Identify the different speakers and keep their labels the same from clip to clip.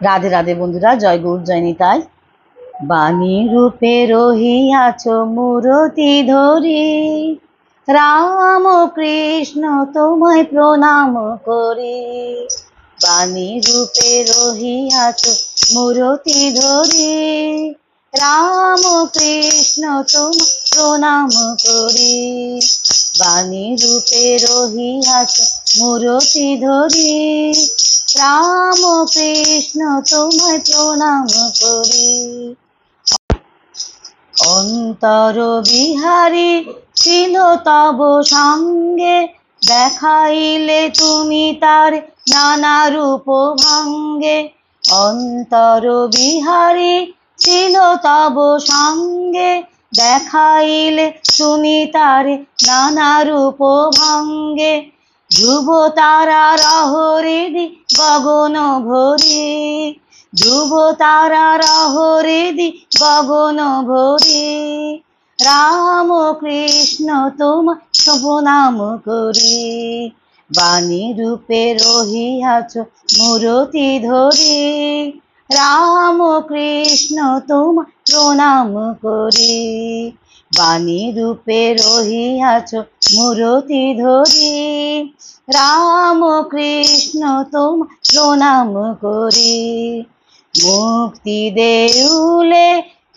Speaker 1: রাধে রাধে বন্ধুরা, জয় গৌর জয় নিতাই। বাণী রূপে রহিয়াছ মূরতি ধরি, রাম কৃষ্ণ তোমায় প্রণাম করি। বাণী রূপে রহিয়াছ মূরতি ধরি, রাম কৃষ্ণ তোমায় প্রণাম করি। বাণী রূপে রহিয়াছ মূরতি ধরি, রাম কৃষ্ণ তোমায় প্রণাম করি। অন্তর বিহারী ছিল তব সঙ্গে, দেখাইলে তুমি তার নানা রূপ ভঙ্গে। অন্তর বিহারী ছিল তব সঙ্গে, দেখাইলে তুমি তার নানা রূপ ভঙ্গে। ধ্রুব তারার হৃদি গগন ভরি, ধ্রুব তারার হৃদি গগন ভরি। রাম কৃষ্ণ তোমায় প্রণাম করি। বাণী রূপে রহিয়াছ মূরতি ধরি, রাম কৃষ্ণ তোমায় প্রণাম করি। বাণী রূপে রহিয়াছ মূরতি ধরি, রাম কৃষ্ণ তোমায় প্রণাম করি। মুক্তি দেউলে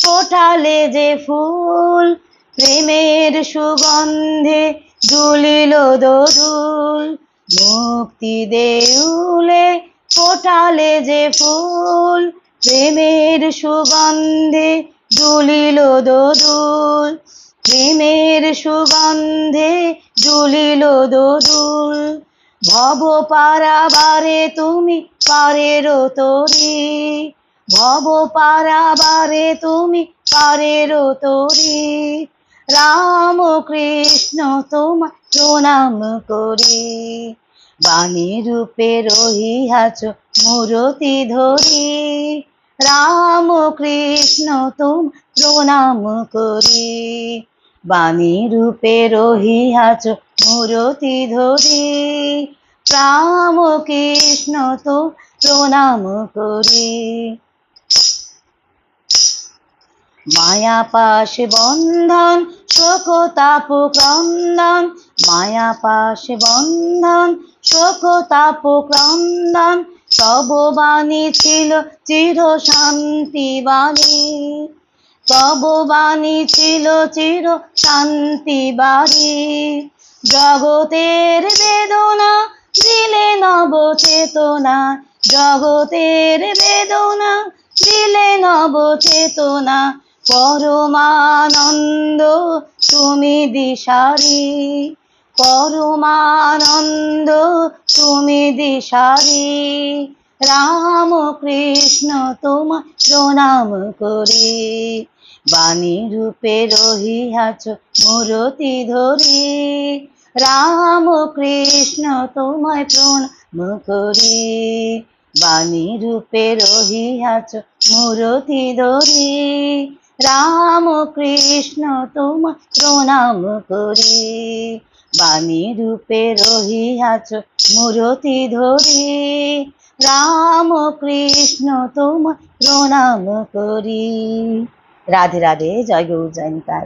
Speaker 1: ফোটালে যে ফুল, প্রেমের সুগন্ধে দুলিল দোদুল। মুক্তি দেউলে ফোটালে যে ফুল, প্রেমের সুগন্ধে দুলিল দোদুল। প্রেমের সুগন্ধে দুলিল দোদুল। ভব পারাবারে তুমি পারের তরি, ভব পারাবারে তুমি পারের তরি। রাম কৃষ্ণ তোমায় প্রণাম করি। বাণী রূপে রহিয়াছ মূরতি ধরি, রাম কৃষ্ণ তোমায় প্রণাম করি। বাণী রূপে রহিয়াছ মূরতি ধরি, রাম কৃষ্ণ তোমায় প্রণাম করি। মায়া পাশ বন্ধন শোক তাপ ক্রন্দন, মায়া পাশ বন্ধন শোক তাপ ক্রন্দন। তব বাণী ছিল চির শান্তি বাণী, তব বাণী ছিল চির শান্তি বাণী। জগতের বেদনা দিলে নব চেতনা, জগতের বেদনা দিলে নব চেতনা। পরমানন্দ তুমি দিশারি, পরমানন্দ তুমি দিশারি। রাম কৃষ্ণ তোমায় প্রণাম করি। বাণী রূপে রহিয়াছ মূরতি ধরি, রাম কৃষ্ণ তোমায় প্রণাম করি। বাণী রূপে রহিয়াছ মূরতি ধরি, রাম কৃষ্ণ তোমায় প্রণাম করি। বাণী রূপে রহিয়াছ মূরতি ধরি, রাম কৃষ্ণ তোমায় প্রণাম করি। রাধে রাধে, জয় গৌর জয় নিতাই।